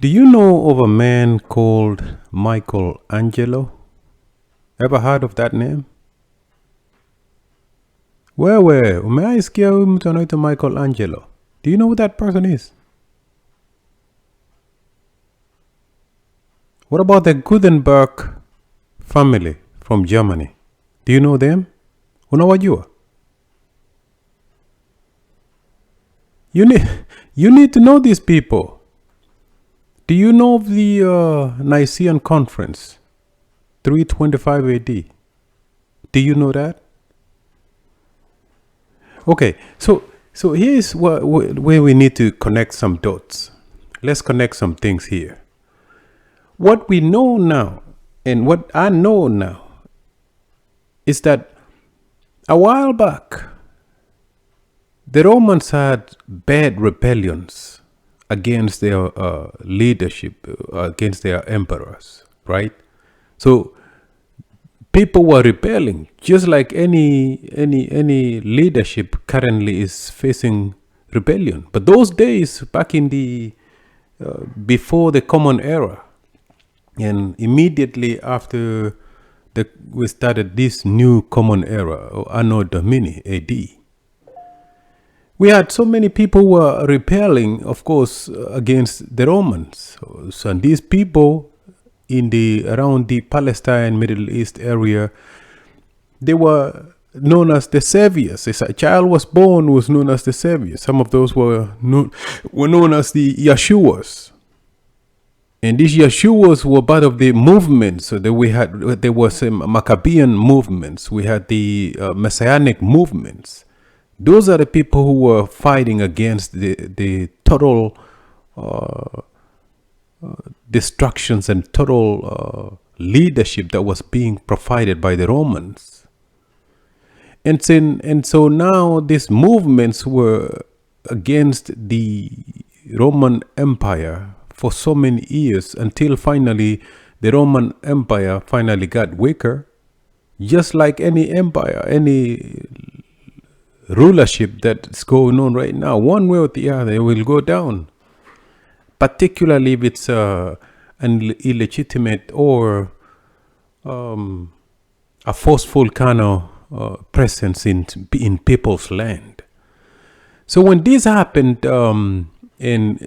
Do you know of a man called Michelangelo? Ever heard of that name? Wewe, umeaisikia huyu mtu anaitwa Michelangelo? Do you know who that person is? What about the Gutenberg family from Germany? Do you know them? Unawajua? You need to know these people. Do you know of the Nicene Conference, 325 AD? Do you know that? Okay, so here's where we need to connect some dots. Let's connect some things here. What we know now, and what I know now, is that a while back, the Romans had bad rebellions against their leadership, against their emperors, right? So people were rebelling, just like any leadership currently is facing rebellion. But those days, back in the before the Common Era, and immediately after we started this new Common Era, or Anno Domini AD, we had so many people who were rebelling, of course, against the Romans. So these people around the Palestine, Middle East area, they were known as the saviors. As a child was born who was known as the savior. Some of those were known as the Yeshuas. And these Yeshuas were part of the movement. So that there were some Maccabean movements. We had the Messianic movements. Those are the people who were fighting against the total destructions and total leadership that was being provided by the Romans. And so now these movements were against the Roman Empire for so many years, until finally the Roman Empire finally got weaker. Just like any empire, any rulership that's going on right now, one way or the other, it will go down. Particularly if it's an illegitimate or a forceful kind of presence in people's land. So when this happened, in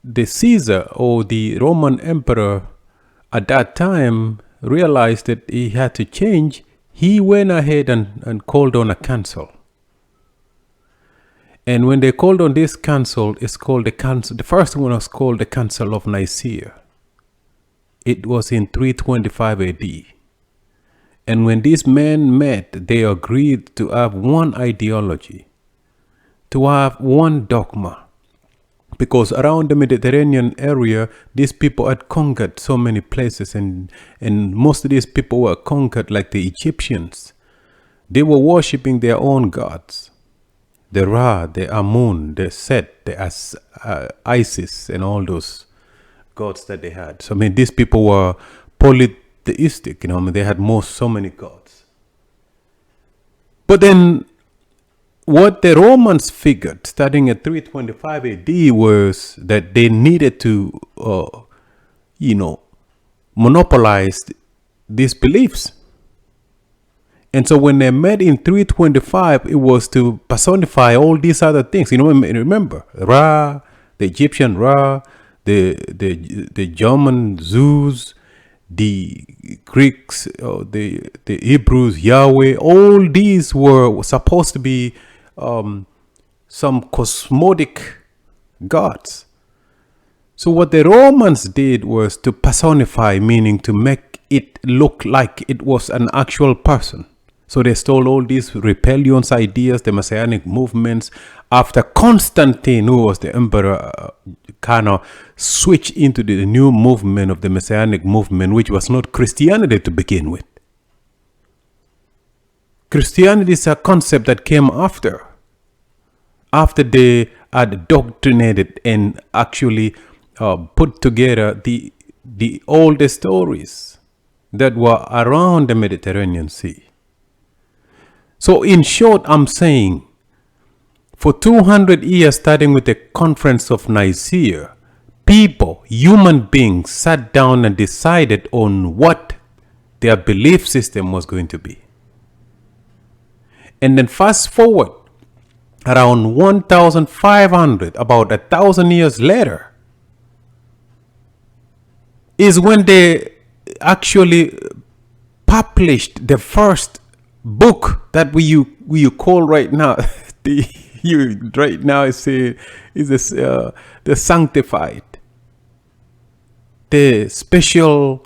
the Caesar, or the Roman emperor at that time, realized that he had to change, he went ahead and called on a council. And when they called on this council, it's called the council. The first one was called the Council of Nicaea. It was in 325 AD. And when these men met, they agreed to have one ideology, to have one dogma. Because around the Mediterranean area, these people had conquered so many places, and most of these people were conquered like the Egyptians. They were worshipping their own gods. The Ra, the Amun, the Set, the Isis, and all those gods that they had. So, these people were polytheistic, they had so many gods. But then, what the Romans figured, starting at 325 AD, was that they needed to, monopolize these beliefs. And so when they met in 325, it was to personify all these other things. Remember, Ra, the Egyptian Ra, the German Zeus, the Greeks, the Hebrews, Yahweh. All these were supposed to be some cosmetic gods. So what the Romans did was to personify, meaning to make it look like it was an actual person. So they stole all these rebellions ideas, the Messianic movements. After Constantine, who was the emperor, kind of switched into the new movement of the Messianic movement, which was not Christianity to begin with. Christianity is a concept that came after they had indoctrinated and actually put together the oldest stories that were around the Mediterranean Sea. So in short, I'm saying For 200 years, starting with the Conference of Nicaea, people, human beings, sat down and decided on what their belief system was going to be. And then fast forward around 1,500, about 1,000 years later, is when they actually published the first book that we call right now right now is the sanctified, the special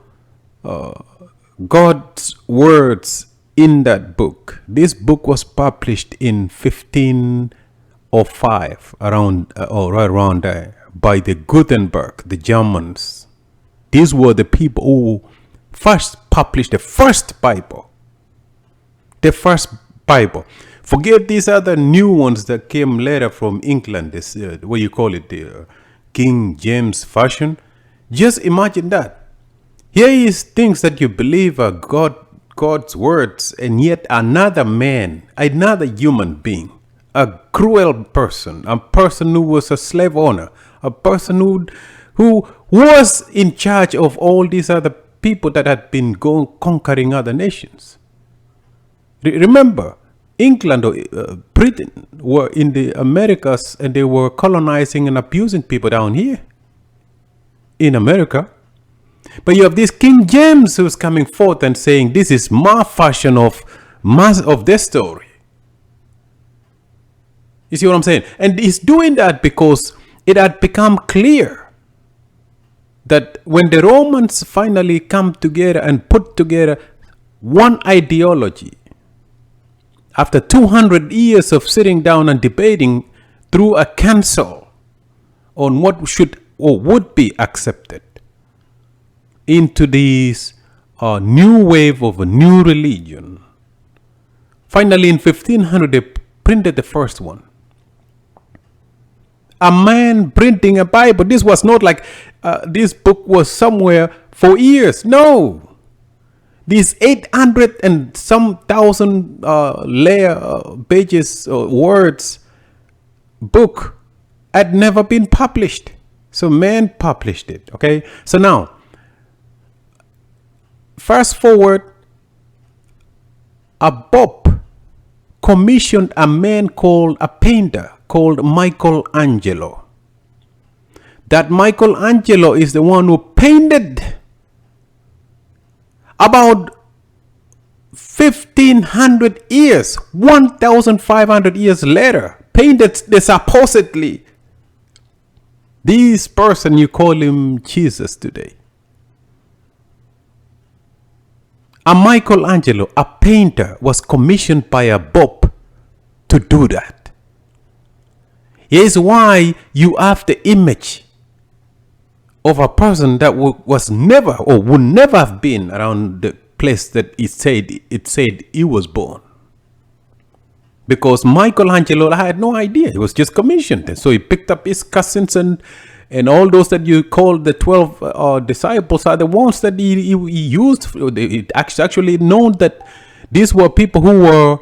God's words in that book. This book was published in 1505, around right around there, by the Gutenberg, the Germans. These were the people who first published the first Bible. The first Bible. Forget these other new ones that came later from England. This what you call it, the King James Version. Just imagine that. Here is things that you believe are God's words, and yet another man, another human being, a cruel person, a person who was a slave owner, a person who was in charge of all these other people that had been conquering other nations. Remember, England or Britain were in the Americas, and they were colonizing and abusing people down here in America. But you have this King James who's coming forth and saying, this is my version of this story. You see what I'm saying? And he's doing that because it had become clear that when the Romans finally come together and put together one ideology, after 200 years of sitting down and debating through a council on what should or would be accepted into this new wave of a new religion, finally in 1500 they printed the first one. A man printing a Bible. This was not like this book was somewhere for years. No. These 800 and some thousand pages words book had never been published. So man published it. Okay. So now, fast forward, a Bob commissioned a man called a painter called Michelangelo. That Michelangelo is the one who painted about 1,500 years, 1,500 years later, painted the supposedly this person, you call him Jesus today. A Michelangelo, a painter, was commissioned by a Bob to do that. Here's why you have the image of a person that was never or would never have been around the place that it said he was born. Because Michelangelo had no idea. He was just commissioned. And so he picked up his cousins and all those that you call the 12 disciples are the ones that he used. It actually known that these were people who were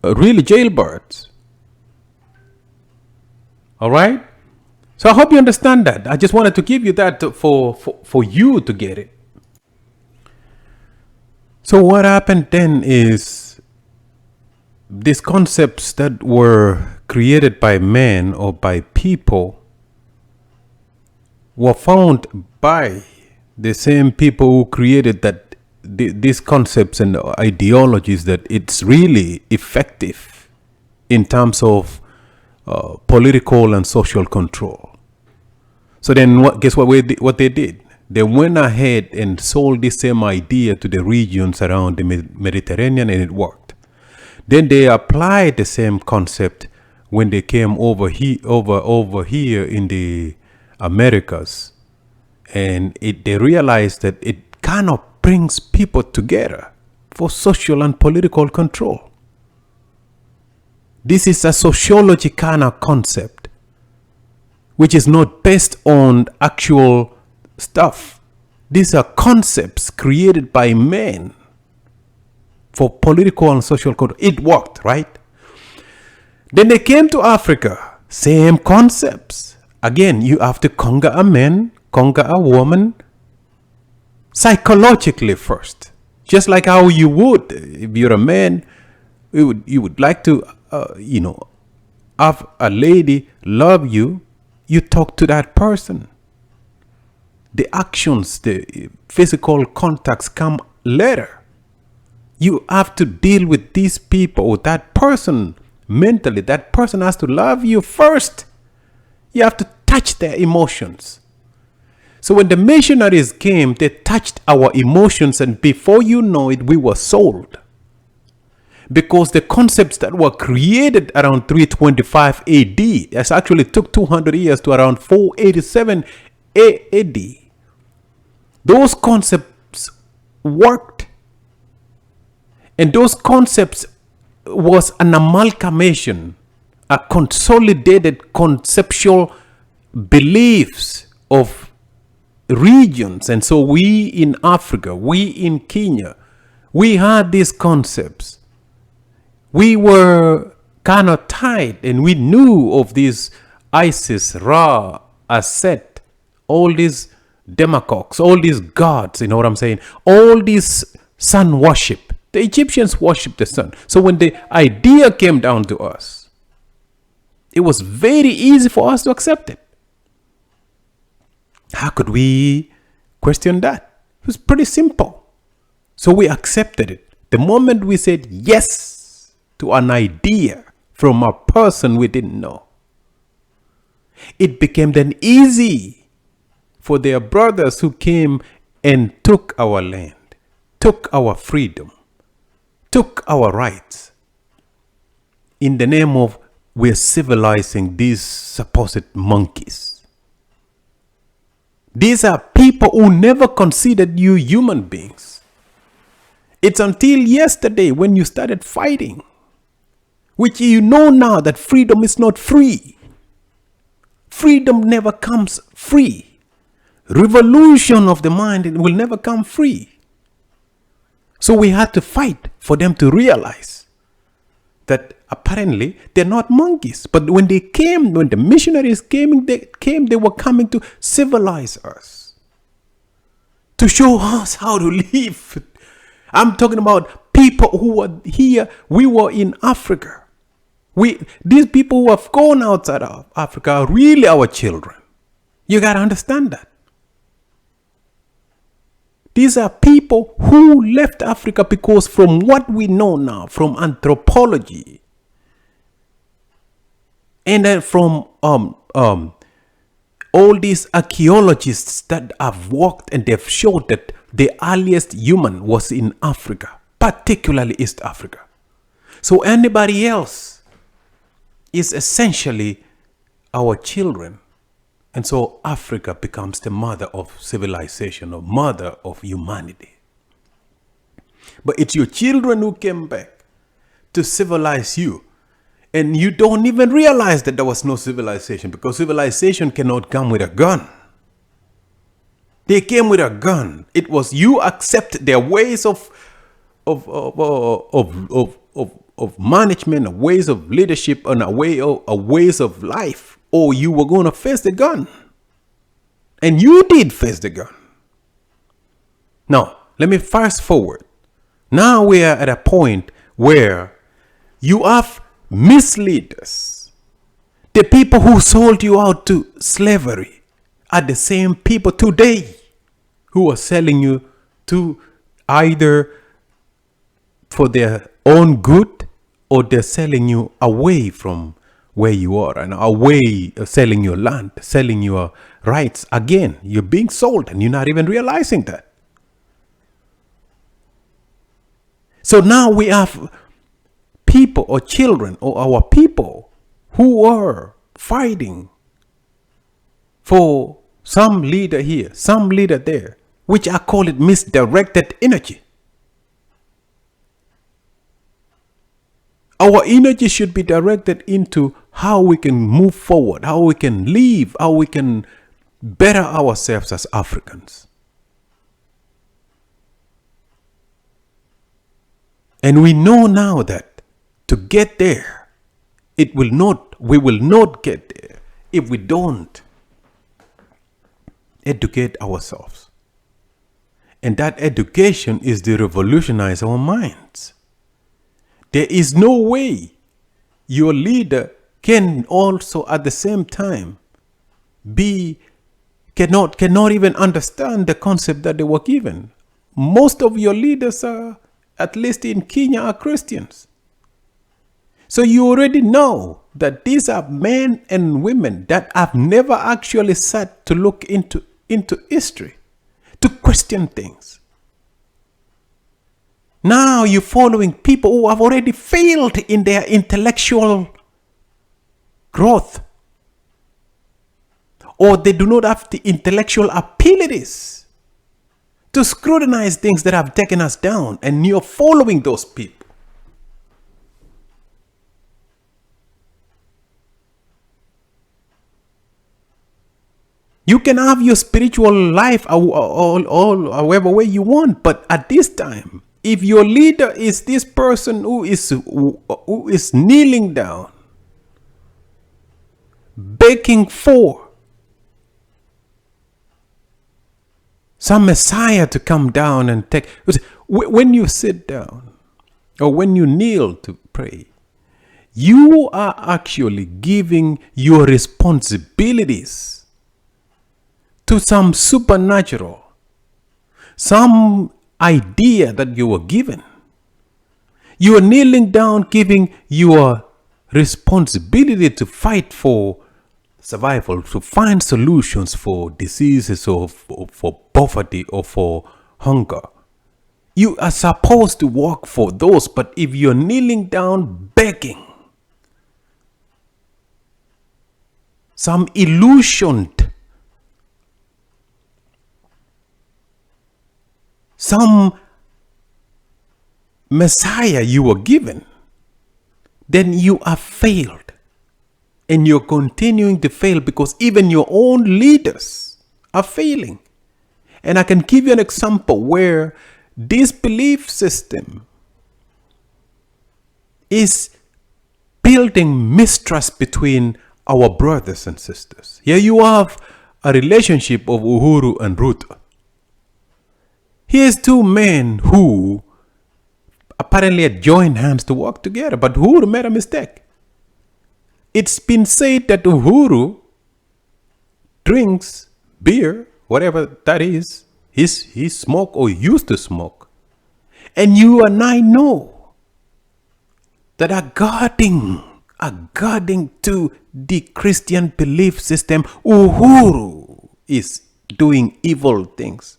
really jailbirds. All right? So I hope you understand that. I just wanted to give you that for you to get it. So what happened then is these concepts that were created by men or by people were found by the same people who created that these concepts and ideologies, that it's really effective in terms of political and social control. So then guess what they did? They went ahead and sold the same idea to the regions around the Mediterranean, and it worked. Then they applied the same concept when they came over here in the Americas, and they realized that it kind of brings people together for social and political control. This is a sociology kind of concept, which is not based on actual stuff. These are concepts created by men for political and social control. It worked, right? Then they came to Africa. Same concepts. Again, you have to conquer a man, conquer a woman psychologically first. Just like how you would, if you're a man, you would like to, have a lady love you, you talk to that person. The actions, the physical contacts come later. You have to deal with these people, that person mentally. That person has to love you first. You have to touch their emotions. So when the missionaries came, they touched our emotions, and before you know it, we were sold. Because the concepts that were created around 325 AD, it actually took 200 years to around 487 AD. Those concepts worked. And those concepts was an amalgamation, a consolidated conceptual beliefs of regions. And so we in Africa, we in Kenya, we had these concepts. We were kind of tied, and we knew of these Isis, Ra, Aset, all these demagogues, all these gods, you know what I'm saying? All these sun worship. The Egyptians worshiped the sun. So when the idea came down to us, it was very easy for us to accept it. How could we question that? It was pretty simple. So we accepted it. The moment we said yes to an idea from a person we didn't know, it became then easy for their brothers who came and took our land, took our freedom, took our rights, in the name of we're civilizing these supposed monkeys. These are people who never considered you human beings. It's until yesterday when you started fighting, which you know now that freedom is not free. Freedom never comes free. Revolution of the mind will never come free. So we had to fight for them to realize that apparently they're not monkeys. But when they came, when the missionaries came, they were coming to civilize us, to show us how to live. I'm talking about people who were here. We were in Africa. These people who have gone outside of Africa are really our children. You got to understand that. These are people who left Africa because from what we know now, from anthropology, and then from all these archaeologists that have walked and they've showed that the earliest human was in Africa, particularly East Africa. So anybody else is essentially our children. And so Africa becomes the mother of civilization, or mother of humanity. But it's your children who came back to civilize you. And you don't even realize that there was no civilization, because civilization cannot come with a gun. They came with a gun. It was you accept their ways of management, of ways of leadership, and ways of life, or you were going to face the gun. And you did face the gun. Now, let me fast forward. Now we are at a point where you have misleaders. The people who sold you out to slavery are the same people today who are selling you to either for their own good, or they're selling you away from where you are, and away, selling your land, selling your rights. Again, you're being sold and you're not even realizing that. So now we have people, or children, or our people who are fighting for some leader here, some leader there, which I call it misdirected energy. Our energy should be directed into how we can move forward, how we can live, how we can better ourselves as Africans. And we know now that to get there, we will not get there if we don't educate ourselves. And that education is to revolutionize our minds. There is no way your leader can also at the same time cannot even understand the concept that they were given. Most of your leaders are, at least in Kenya, are Christians. So you already know that these are men and women that have never actually sat to look into history, to question things. Now you're following people who have already failed in their intellectual growth, or they do not have the intellectual abilities to scrutinize things that have taken us down, and you're following those people. You can have your spiritual life all however way you want, but at this time, if your leader is this person who is kneeling down, begging for some Messiah to come down and take, when you sit down or when you kneel to pray, you are actually giving your responsibilities to some supernatural, some idea that you were given. You are kneeling down, giving your responsibility to fight for survival, to find solutions for diseases or for poverty or for hunger. You are supposed to work for those, but if you're kneeling down begging some illusioned, some Messiah you were given, then you have failed. And you're continuing to fail because even your own leaders are failing. And I can give you an example where this belief system is building mistrust between our brothers and sisters. Here you have a relationship of Uhuru and Ruto. Here's two men who apparently had joined hands to work together, but Uhuru made a mistake. It's been said that Uhuru drinks beer, whatever that is. He smoked or used to smoke. And you and I know that according to the Christian belief system, Uhuru is doing evil things.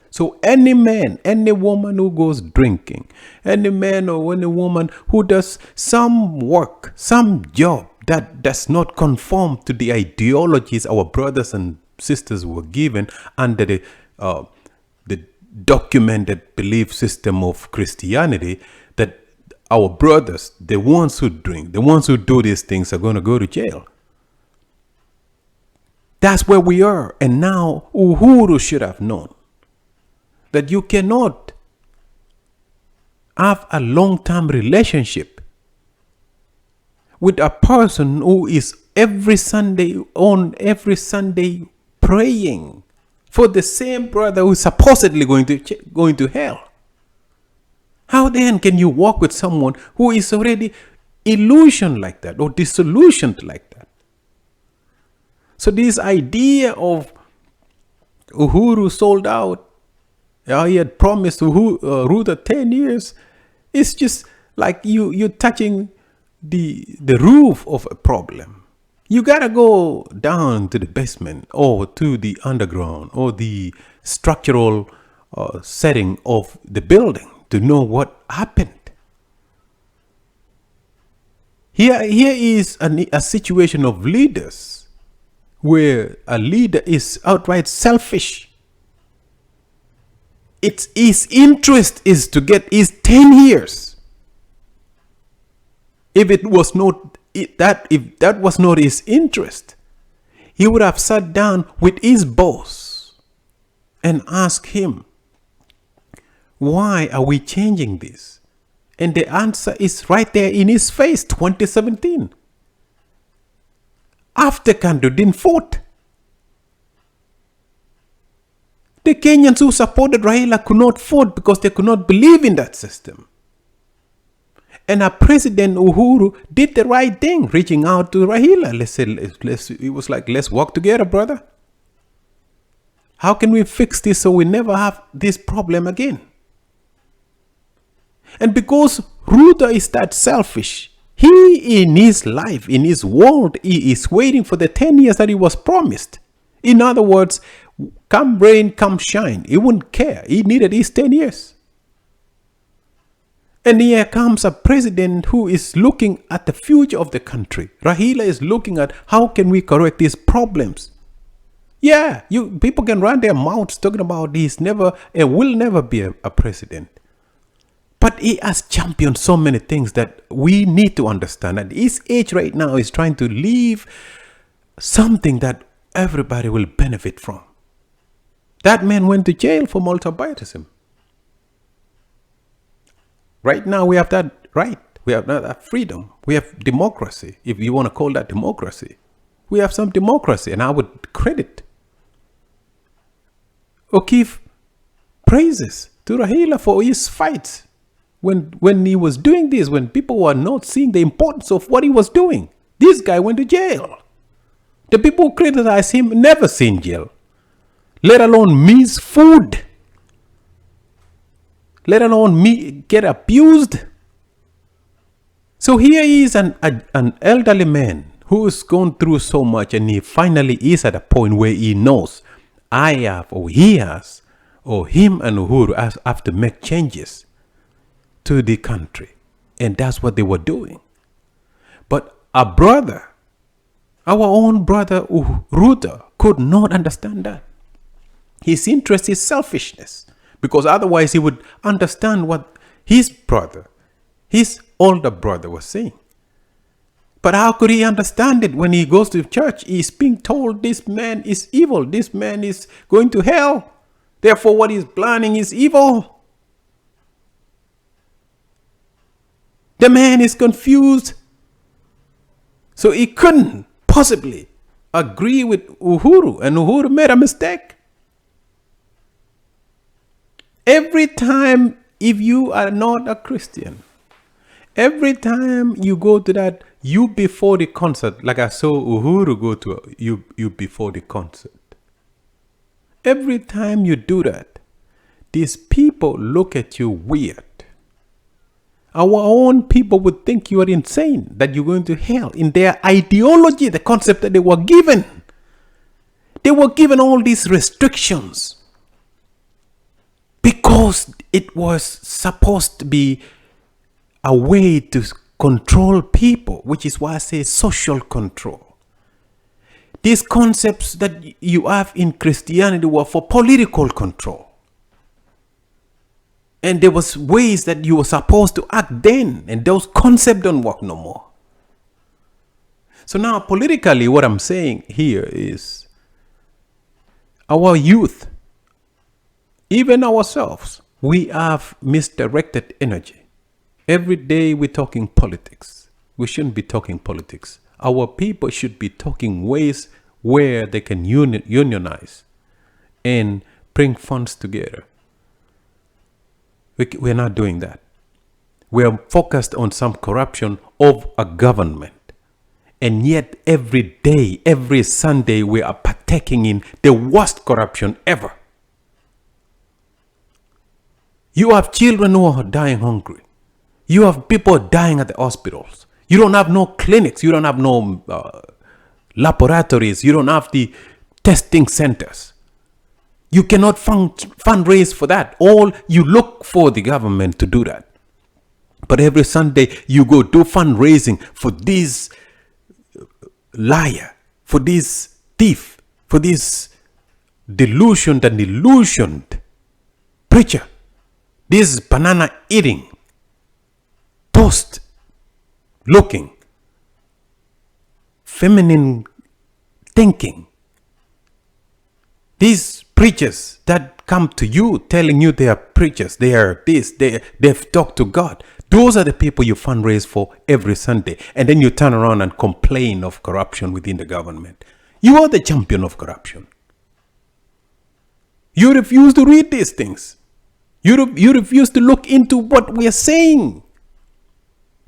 So any man, any woman who goes drinking, any man or any woman who does some work, some job that does not conform to the ideologies our brothers and sisters were given under the documented belief system of Christianity, that our brothers, the ones who drink, the ones who do these things, are going to go to jail. That's where we are. And now Uhuru should have known that you cannot have a long-term relationship with a person who is every Sunday praying for the same brother who is supposedly going to hell. How then can you walk with someone who is already illusioned like that or disillusioned like that? So this idea of Uhuru sold out, he had promised Ruto 10 years, it's just like you're touching the roof of a problem. You gotta go down to the basement or to the underground or the structural setting of the building to know what happened. Here is a situation of leaders where a leader is outright selfish. His interest is to get his 10 years. If that was not his interest, he would have sat down with his boss and asked him, why are we changing this? And the answer is right there in his face, 2017. After Kandudin fought. The Kenyans who supported Raila could not vote because they could not believe in that system. And our President Uhuru did the right thing, reaching out to Raila. It was like, let's work together, brother. How can we fix this so we never have this problem again? And because Ruto is that selfish, he in his life, in his world, he is waiting for the 10 years that he was promised. In other words, come rain, come shine. He wouldn't care. He needed his 10 years. And here comes a president who is looking at the future of the country. Raila is looking at how can we correct these problems. Yeah, people can run their mouths talking about he's never and will never be a president. But he has championed so many things that we need to understand. At his age right now is trying to leave something that everybody will benefit from. That man went to jail for multipartyism. Right now we have that right. We have that freedom. We have democracy, if you want to call that democracy. We have some democracy, and I would credit or give praises to Raila for his fights. When he was doing this, when people were not seeing the importance of what he was doing, this guy went to jail. The people who criticize him never seen jail, let alone miss food, let alone get abused. So here he is, an elderly man who has gone through so much, and he finally is at a point where he knows I have, or he has, or him and Uhuru have to make changes to the country. And that's what they were doing. But our brother, our own brother Ruto, could not understand that. His interest is selfishness, because otherwise he would understand what his brother, his older brother, was saying. But how could he understand it when he goes to church? He's being told this man is evil, this man is going to hell, therefore what he's planning is evil. The man is confused. So he couldn't possibly agree with Uhuru, and Uhuru made a mistake. Every time, if you are not a Christian, every time you go to that you before the concert, like I saw Uhuru go to you before the concert, every time you do that, these people look at you weird. Our own people would think you are insane, that you're going to hell. In their ideology, the concept that they were given all these restrictions because it was supposed to be a way to control people, which is why I say social control. These concepts that you have in Christianity were for political control. And there was ways that you were supposed to act then, and those concepts don't work no more. So now politically, what I'm saying here is our youth, even ourselves, we have misdirected energy. Every day we're talking politics. We shouldn't be talking politics. Our people should be talking ways where they can unionize and bring funds together. We're not doing that. We are focused on some corruption of a government. And yet every day, every Sunday, we are partaking in the worst corruption ever. You have children who are dying hungry. You have people dying at the hospitals. You don't have no clinics. You don't have no laboratories. You don't have the testing centers. You cannot fundraise for that. All you look for the government to do that. But every Sunday you go do fundraising for this liar, for this thief, for this delusioned and illusioned preacher, this banana eating, toast looking, feminine thinking. These preachers that come to you telling you they are preachers, they are this, they've talked to God. Those are the people you fundraise for every Sunday. And then you turn around and complain of corruption within the government. You are the champion of corruption. You refuse to read these things. You refuse to look into what we are saying.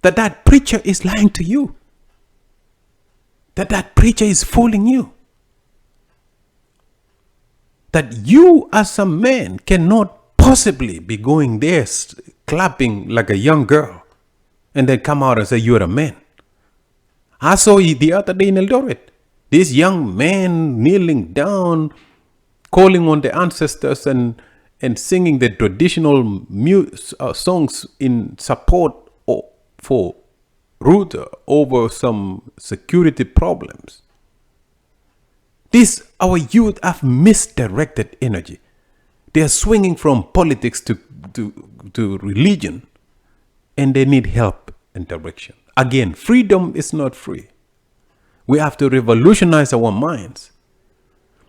That preacher is lying to you. That preacher is fooling you. That you as a man cannot possibly be going there clapping like a young girl and then come out and say you're a man. I saw you the other day in Eldoret. This young man kneeling down, calling on the ancestors and singing the traditional songs in support for Ruta over some security problems. Our youth have misdirected energy. They are swinging from politics to religion, and they need help and direction. Again, freedom is not free. We have to revolutionize our minds.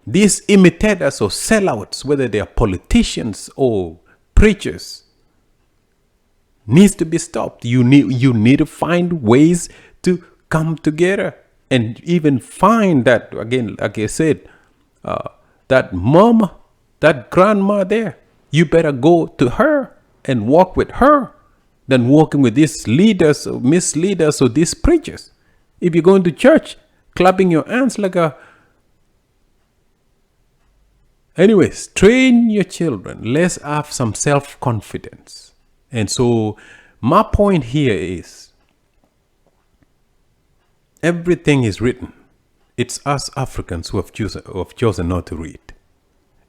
These imitators or sellouts, whether they are politicians or preachers, needs to be stopped. You need to find ways to come together and even find that, again, like I said, that mama, that grandma there, you better go to her and walk with her than walking with these leaders or misleaders or these preachers. If you're going to church, clapping your hands like a... Anyways, train your children. Let's have some self-confidence. And so my point here is, everything is written. It's us Africans who have chosen not to read.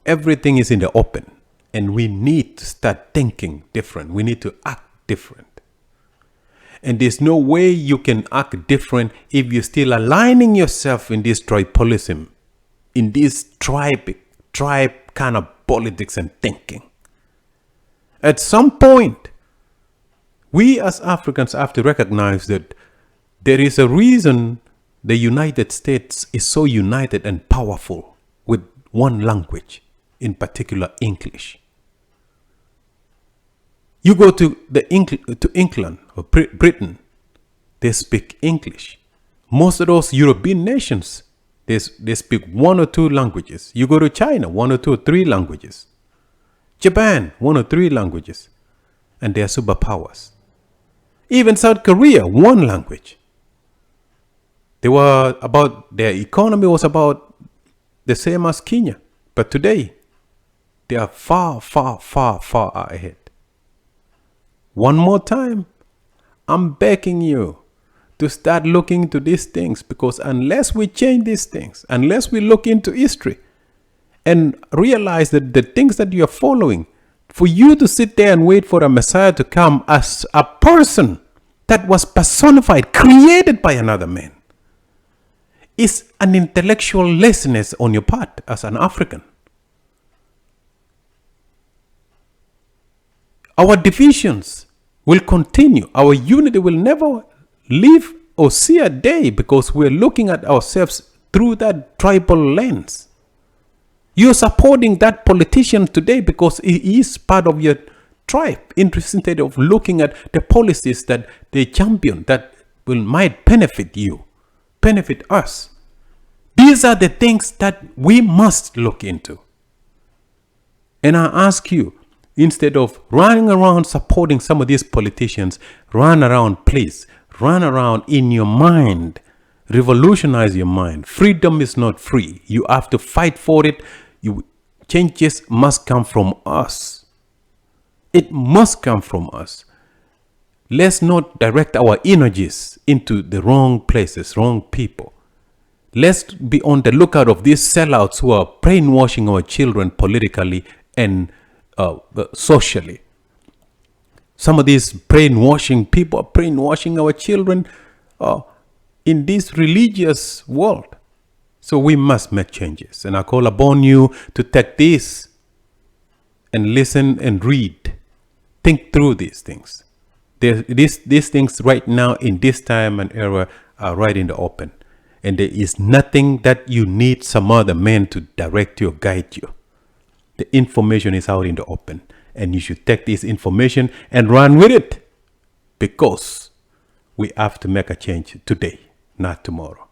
Everything is in the open. And we need to start thinking different. We need to act different. And there's no way you can act different if you're still aligning yourself in this tribalism, in this tribe kind of politics and thinking. At some point, we as Africans have to recognize that there is a reason the United States is so united and powerful with one language, in particular English. You go to England or Britain, they speak English. Most of those European nations, they speak 1 or 2 languages. You go to China, 1 or 2 or 3 languages. Japan, 1 or 3 languages. And they are superpowers. Even South Korea, 1 language. Their economy was about the same as Kenya. But today, they are far, far, far, far ahead. One more time, I'm begging you to start looking into these things, because unless we change these things, unless we look into history and realize that the things that you are following, for you to sit there and wait for a Messiah to come as a person that was personified, created by another man, is an intellectual laziness on your part as an African. Our divisions will continue. Our unity will never live or see a day, because we're looking at ourselves through that tribal lens. You're supporting that politician today because he is part of your tribe, instead of looking at the policies that they champion that might benefit you, benefit us. These are the things that we must look into. And I ask you, instead of running around supporting some of these politicians, run around in your mind. Revolutionize your mind. Freedom is not free. You have to fight for it. Changes must come from us. It must come from us. Let's not direct our energies into the wrong places, wrong people. Let's be on the lookout of these sellouts who are brainwashing our children politically and socially. Some of these brainwashing people are brainwashing our children in this religious world. So we must make changes. And I call upon you to take this and listen and read. Think through these things. These things right now in this time and era are right in the open. And there is nothing that you need some other man to direct you or guide you. The information is out in the open, and you should take this information and run with it. because we have to make a change today, not tomorrow.